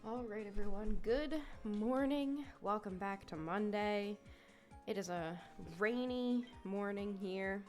All right, everyone. Good morning. Welcome back to Monday. It is a rainy morning here,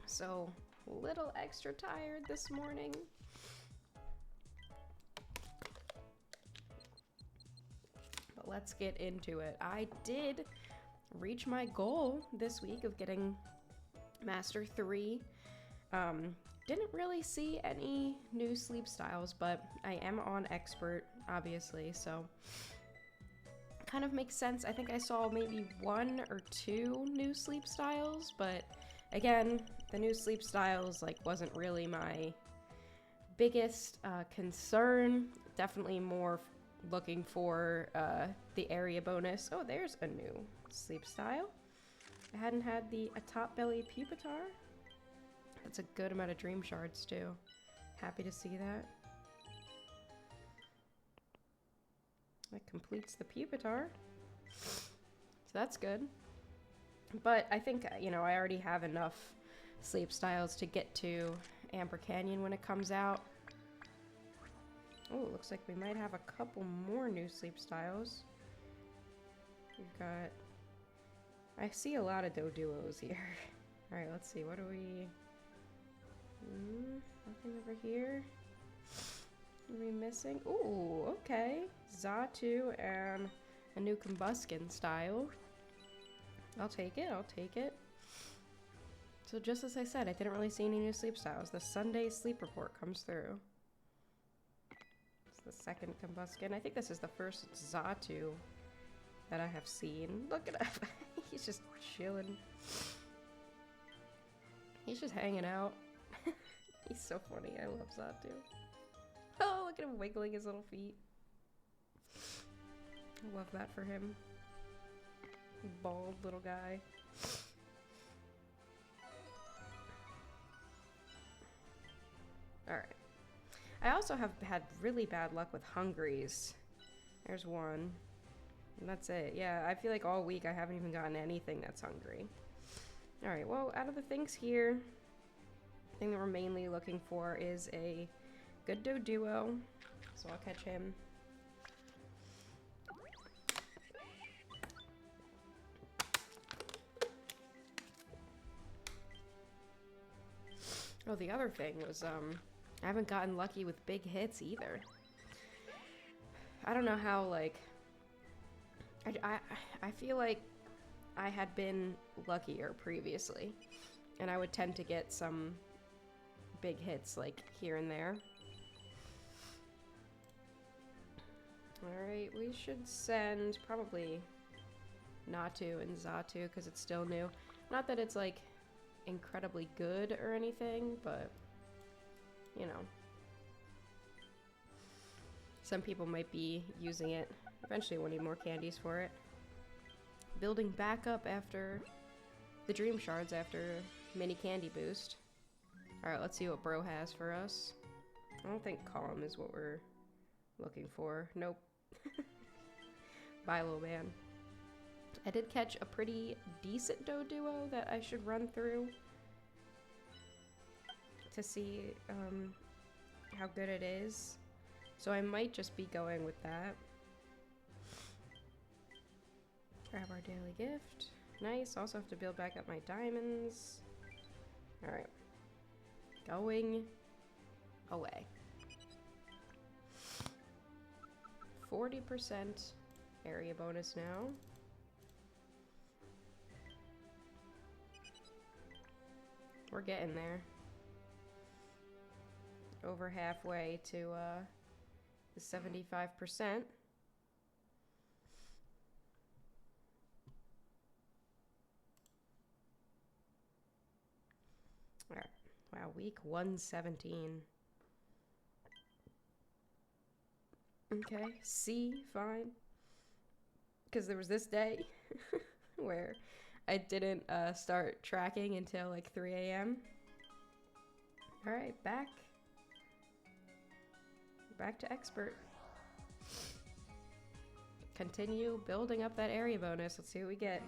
so a little extra tired this morning. But let's get into it. I did reach my goal this week of getting Master 3. Didn't really see any new sleep styles, but I am on Expert, obviously, so kind of makes sense. I think I saw maybe 1 or 2 new sleep styles, but again, the new sleep styles wasn't really my biggest concern. Definitely more looking for the area bonus. Oh, there's a new sleep style. I hadn't had the Atop Belly Pupitar. That's a good amount of dream shards too. Happy to see that. That completes the Pupitar. So that's good. But I think, I already have enough sleep styles to get to Amber Canyon when it comes out. Oh, looks like we might have a couple more new sleep styles. We've got... I see a lot of Doduos here. Alright, let's see. What do we... nothing over here. What are we missing? Ooh, okay. Xatu and a new Combuskin style. I'll take it, I'll take it. So just as I said, I didn't really see any new sleep styles. The Sunday sleep report comes through. It's the second Combuskin. I think this is the first Xatu that I have seen. Look at him. He's just chilling. He's just hanging out. He's so funny. I love Xatu. Oh, look at him wiggling his little feet. I love that for him. Bald little guy. Alright. I also have had really bad luck with hungries. There's one. And that's it. Yeah, I feel like all week I haven't even gotten anything that's hungry. Alright, well, out of the things here, the thing that we're mainly looking for is a good Doduo. So I'll catch him. Oh, the other thing was, I haven't gotten lucky with big hits either. I don't know how, I feel like I had been luckier previously, and I would tend to get some big hits, here and there. Alright, we should send probably Natu and Xatu, because it's still new. Not that it's, incredibly good or anything, but, some people might be using it. Eventually we'll need more candies for it. Building back up after the dream shards after mini candy boost. Alright, let's see what Bro has for us. I don't think Calm is what we're looking for. Nope. Bye, little man. I did catch a pretty decent Doduo that I should run through to see how good it is. So I might just be going with that. Grab our daily gift. Nice. Also have to build back up my diamonds. Alright. Going away. 40% area bonus now. We're getting there. Over halfway to the 75%. Alright. Wow, week 117. Okay, C, fine. Because there was this day where I didn't start tracking until 3 a.m. Alright, back to Expert. Continue building up that area bonus. Let's see what we get.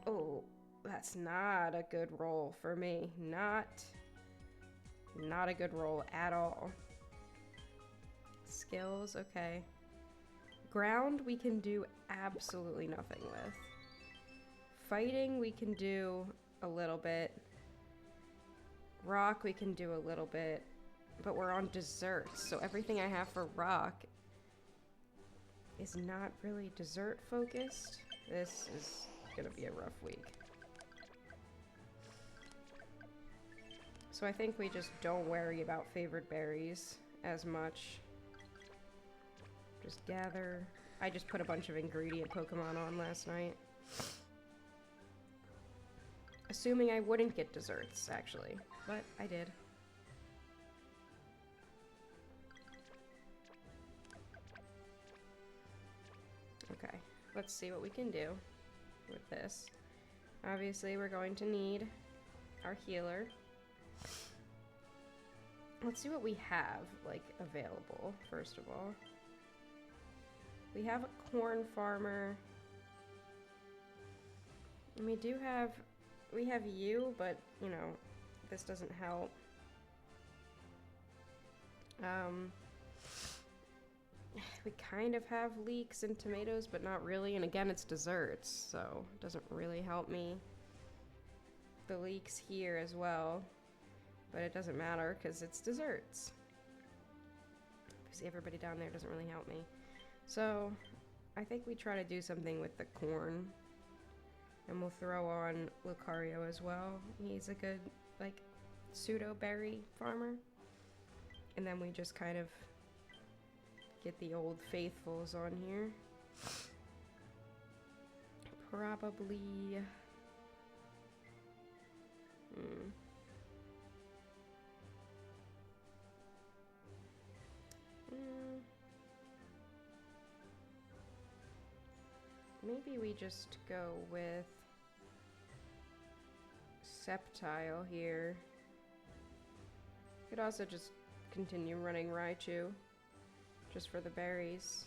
Oh, that's not a good roll for me. Not a good roll at all. Skills, okay. Ground we can do absolutely nothing with. Fighting we can do a little bit. Rock we can do a little bit. But we're on desserts, so everything I have for rock is not really dessert focused. This is gonna be a rough week. So I think we just don't worry about favored berries as much. Just gather. I just put a bunch of ingredient Pokemon on last night. Assuming I wouldn't get desserts, actually. But I did. Okay, let's see what we can do with this. Obviously, we're going to need our healer. Let's see what we have, like, available, first of all. We have a corn farmer. And we have you, but, you know, this doesn't help. We kind of have leeks and tomatoes, but not really. And again, it's desserts, so it doesn't really help me. The leeks here as well, but it doesn't matter because it's desserts. See, everybody down there doesn't really help me. So I think we try to do something with the corn. And we'll throw on Lucario as well. He's a good, like, pseudo-berry farmer. And then we just kind of get the old faithfuls on here. Probably... Maybe we just go with Sceptile here. Could also just continue running Raichu, just for the berries.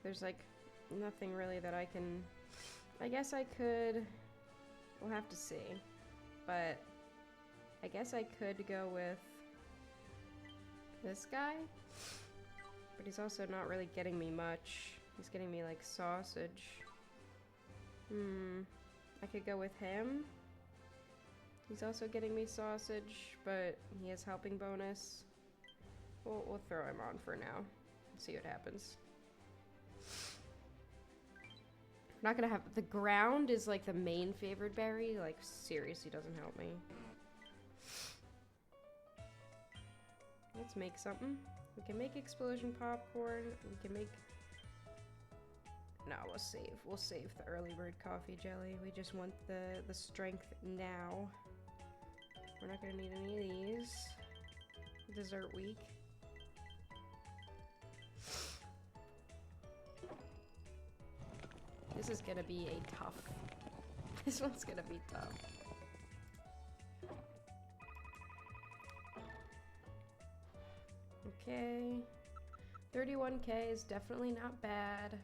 There's like nothing really that I can... I guess I could... We'll have to see. But I guess I could go with this guy. But he's also not really getting me much. He's getting me like sausage. I could go with him. He's also getting me sausage, but he has helping bonus. We'll throw him on for now. See what happens. I'm not gonna have... The ground is like the main favored berry. Like, seriously doesn't help me. Let's make something. We can make explosion popcorn. We can make... No, we'll save the early bird coffee jelly. We just want the strength now. We're not gonna need any of these. Dessert week. This is gonna be a tough... This one's gonna be tough. Okay. 31k is definitely not bad.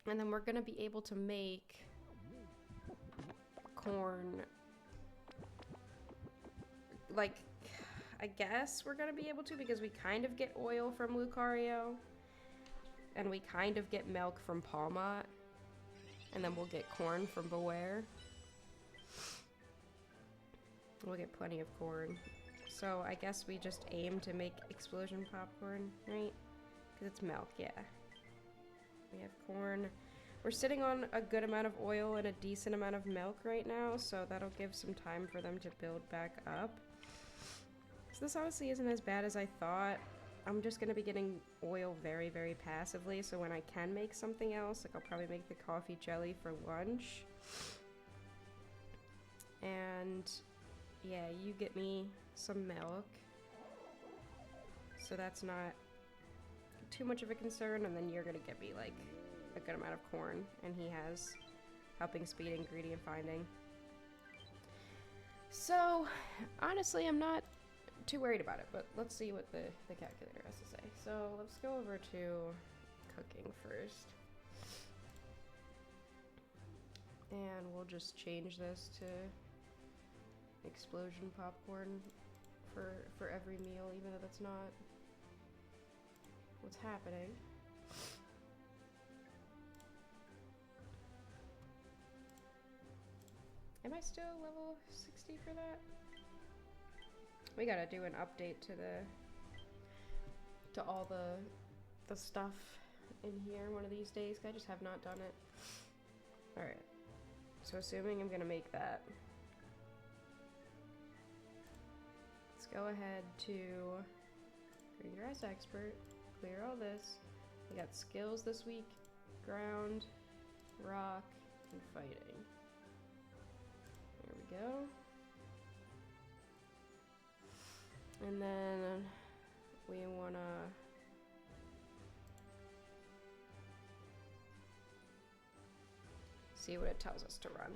And then we're gonna be able to make corn. Like, I guess we're gonna be able to because we kind of get oil from Lucario. And we kind of get milk from Palmot. And then we'll get corn from Beware. We'll get plenty of corn. So I guess we just aim to make explosion popcorn, right? Because it's milk, yeah. We have corn. We're sitting on a good amount of oil and a decent amount of milk right now, so that'll give some time for them to build back up. So this honestly isn't as bad as I thought. I'm just going to be getting oil very, very passively, so when I can make something else, like I'll probably make the coffee jelly for lunch. And yeah, you get me some milk. So that's not too much of a concern, and then you're gonna get me like a good amount of corn, and he has helping speed ingredient finding. So honestly, I'm not too worried about it, but let's see what the calculator has to say. So let's go over to cooking first, and we'll just change this to explosion popcorn for every meal, even though that's not what's happening. Am I still level 60 for that? We gotta do an update to all the stuff in here one of these days. I just have not done it. Alright. So assuming I'm gonna make that. Let's go ahead to Reader as Expert. Clear all this. We got skills this week. Ground, rock, and fighting. There we go. And then we wanna see what it tells us to run.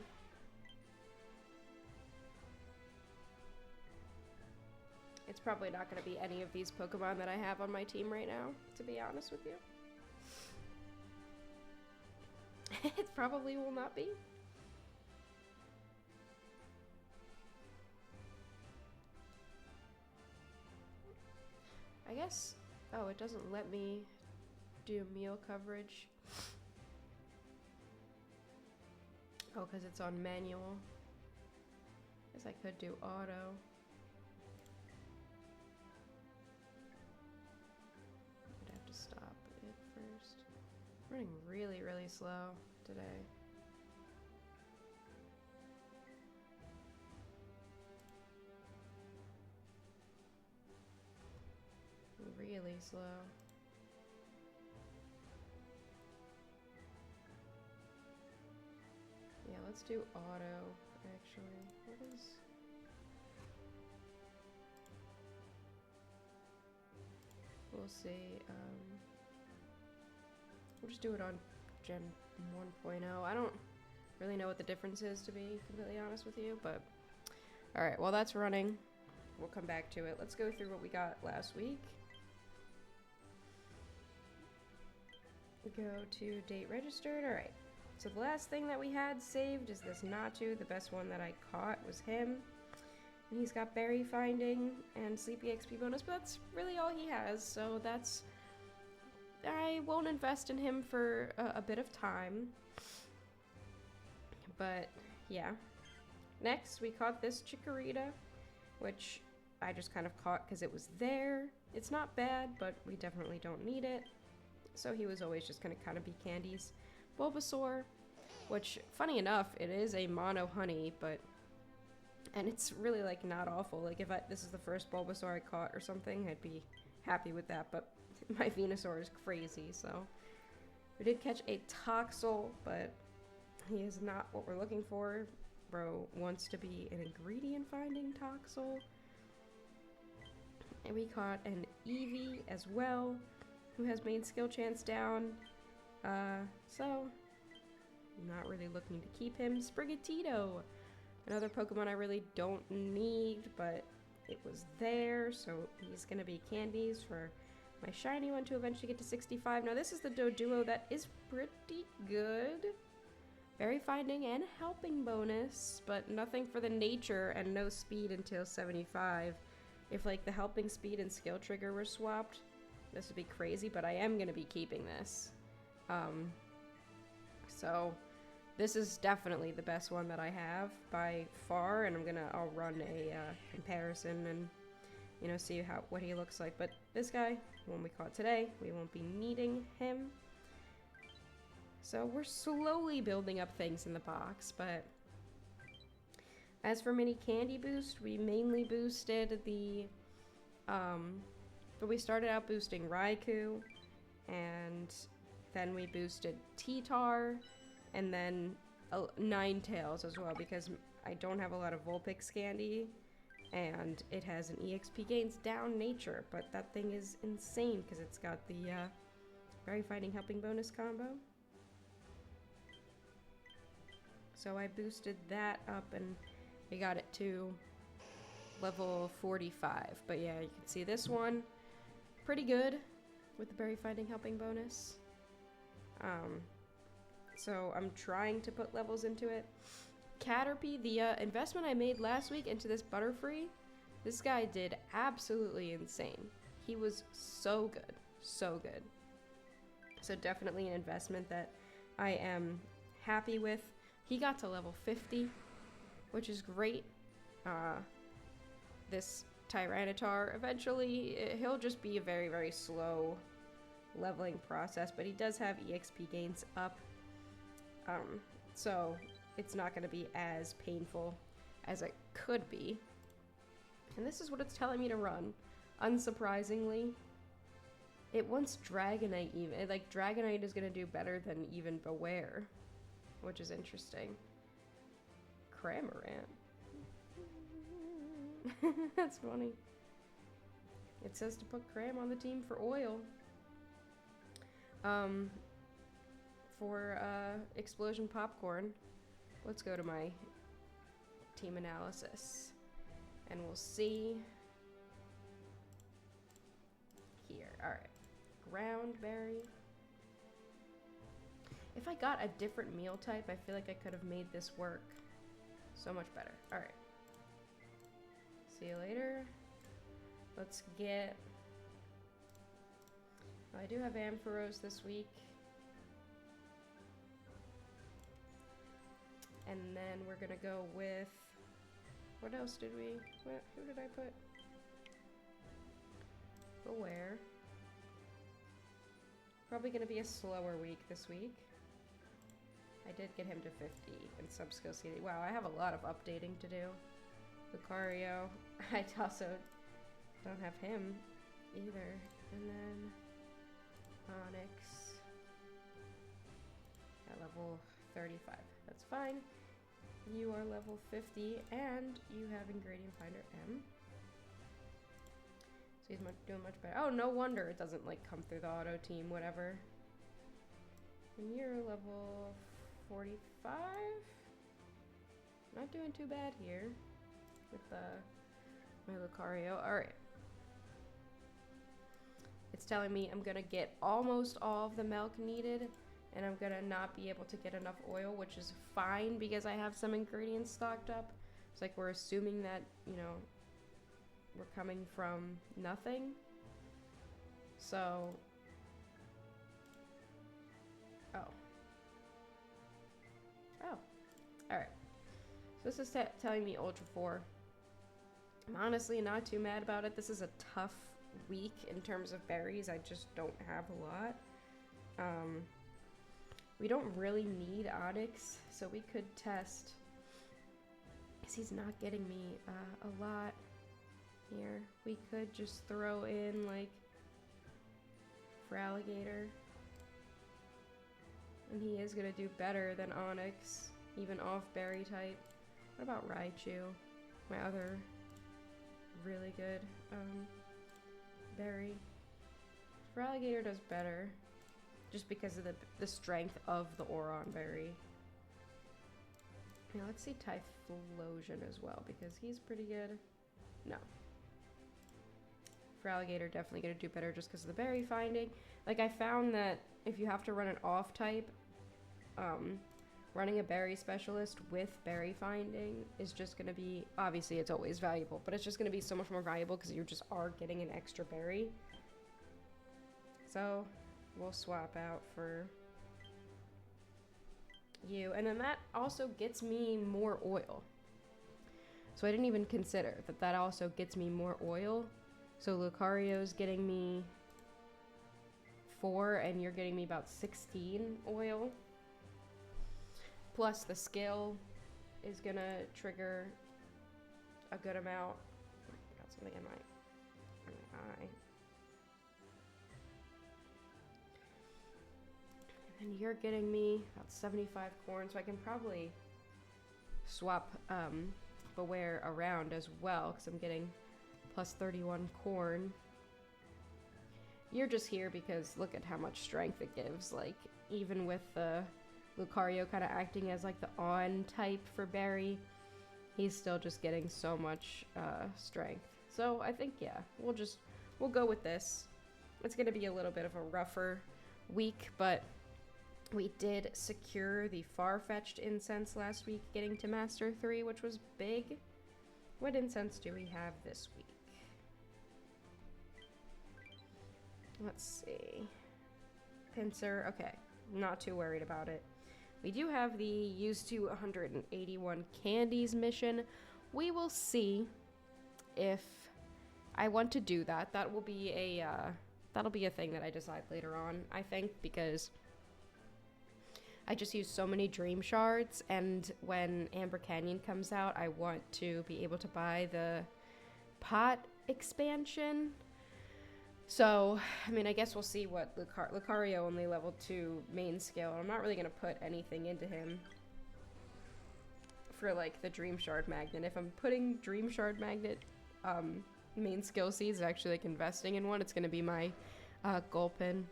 It's probably not going to be any of these Pokemon that I have on my team right now, to be honest with you. It probably will not be. I guess, oh, it doesn't let me do meal coverage. Oh, because it's on manual. Guess I could do auto. I'd have to stop it first. I'm running really, really slow today. Really slow. Yeah, let's do auto, actually. What is... We'll see. We'll just do it on Gen 1.0. I don't really know what the difference is, to be completely honest with you, but... Alright, while that's running, we'll come back to it. Let's go through what we got last week. Go to date registered. Alright. So the last thing that we had saved is this Natu. The best one that I caught was him. And he's got berry finding and sleepy XP bonus, but that's really all he has. So that's... I won't invest in him for a bit of time. But, yeah. Next, we caught this Chikorita, which I just kind of caught because it was there. It's not bad, but we definitely don't need it. So he was always just going to kind of be candies. Bulbasaur, which, funny enough, it is a mono honey, but... And it's really, like, not awful. Like, if this is the first Bulbasaur I caught or something, I'd be happy with that, but my Venusaur is crazy, so... We did catch a Toxel, but he is not what we're looking for. Bro wants to be an ingredient-finding Toxel. And we caught an Eevee as well, who has main skill chance down. So, I'm not really looking to keep him. Sprigatito, another Pokemon I really don't need, but it was there, so he's gonna be candies for my shiny one to eventually get to 65. Now this is the Doduo that is pretty good. Berry finding and helping bonus, but nothing for the nature and no speed until 75. If like the helping speed and skill trigger were swapped, this would be crazy, but I am gonna be keeping this. So this is definitely the best one that I have by far, and I'll run a comparison and, you know, see what he looks like. But this guy, one we caught today, we won't be needing him. So we're slowly building up things in the box, but as for mini candy boost, we mainly boosted the, but we started out boosting Raikou, and then we boosted T-Tar, and then Ninetales as well, because I don't have a lot of Vulpix candy, and it has an EXP gains down nature, but that thing is insane because it's got the Berry Fighting Helping bonus combo. So I boosted that up and we got it to level 45. But yeah, you can see this one, pretty good with the Berry Fighting Helping bonus. So I'm trying to put levels into it. Caterpie, the investment I made last week into this Butterfree This guy did absolutely insane. He was so good. So good. So definitely an investment that I am happy with. He got to level 50, which is great. This Tyranitar, eventually, he'll just be a very, very slow leveling process, but he does have EXP gains up. So it's not going to be as painful as it could be. And this is what it's telling me to run. Unsurprisingly, it wants Dragonite even. Like, Dragonite is going to do better than even Beware, which is interesting. Cramorant. That's funny. It says to put Cram on the team for oil. For Explosion Popcorn, let's go to my team analysis. And we'll see here. Alright. Groundberry. If I got a different meal type, I feel like I could have made this work so much better. Alright. See you later. Let's get... I do have Ampharos this week. And then we're gonna go with... What else did we... who did I put? Beware. Probably gonna be a slower week this week. I did get him to 50 in sub-skill CD. Wow, I have a lot of updating to do. Lucario. I also don't have him either. And then Onyx at level 35. That's fine. You are level 50 and you have Ingredient Finder M. So he's doing much better. Oh, no wonder it doesn't like come through the auto team, whatever. And you're level 45? Not doing too bad here with my Lucario. Alright. It's telling me I'm gonna get almost all of the milk needed, and I'm gonna not be able to get enough oil, which is fine because I have some ingredients stocked up. It's like we're assuming that, you know, we're coming from nothing. So... Oh. Oh. Alright. So this is telling me Ultra 4. I'm honestly not too mad about it. This is a tough week in terms of berries. I just don't have a lot. We don't really need Onyx, so we could test. Because he's not getting me a lot here. We could just throw in, like, Feraligatr. And he is going to do better than Onyx, even off berry type. What about Raichu? My other really good berry. Feraligatr does better just because of the strength of the Oron berry. Now let's see Typhlosion as well because he's pretty good. No. Feraligatr definitely gonna do better just because of the berry finding. Like, I found that if you have to run an off type, running a berry specialist with berry finding is just going to be, obviously it's always valuable, but it's just going to be so much more valuable because you just are getting an extra berry. So we'll swap out for you. And then that also gets me more oil. So I didn't even consider that that also gets me more oil. So Lucario's getting me 4 and you're getting me about 16 oil. Plus the skill is gonna trigger a good amount. Got something in my eye. And then you're getting me about 75 corn, so I can probably swap Beware around as well, because I'm getting plus 31 corn. You're just here because look at how much strength it gives. Like, even with the Lucario kind of acting as like the on type for berry, he's still just getting so much strength. So I think, yeah, we'll go with this. It's gonna be a little bit of a rougher week, but we did secure the far-fetched incense last week, getting to Master 3, which was big. What incense do we have this week? Let's see. Pincer. Okay. Not too worried about it. We do have the used to 181 candies mission. We will see if I want to do that. That will be a that'll be a thing that I decide later on, I think, because I just use so many dream shards, and when Amber Canyon comes out, I want to be able to buy the pot expansion. So, I mean, I guess we'll see what Lucario only level 2 main skill. I'm not really going to put anything into him for, like, the Dream Shard Magnet. If I'm putting Dream Shard Magnet main skill seeds, actually, like, investing in one, it's going to be my Gulpin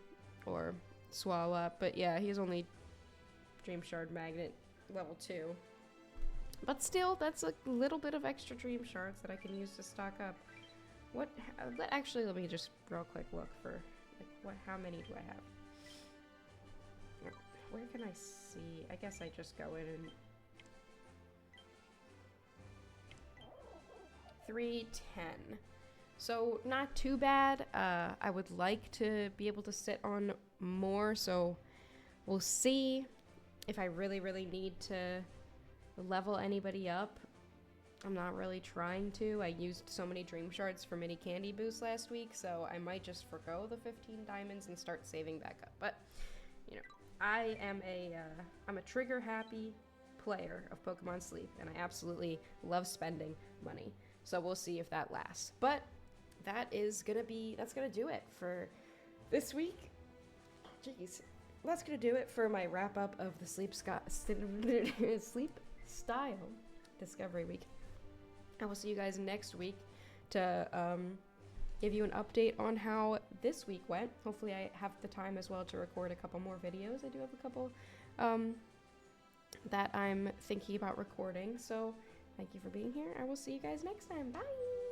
or Swallow. But, yeah, he's only Dream Shard Magnet level 2. But still, that's a little bit of extra Dream Shards that I can use to stock up. Actually, let me just real quick look for, like, how many do I have? Where can I see? I guess I just go in and... 310. So, not too bad. I would like to be able to sit on more, so we'll see if I really, really need to level anybody up. I'm not really trying to. I used so many Dream Shards for mini candy boosts last week, so I might just forgo the 15 diamonds and start saving back up. But, you know, I'm a trigger-happy player of Pokemon Sleep, and I absolutely love spending money. So we'll see if that lasts. But that's gonna do it for this week. Jeez. That's gonna do it for my wrap-up of the Sleep Style Discovery Week. I will see you guys next week to give you an update on how this week went. Hopefully I have the time as well to record a couple more videos. I do have a couple that I'm thinking about recording. So thank you for being here. I will see you guys next time. Bye!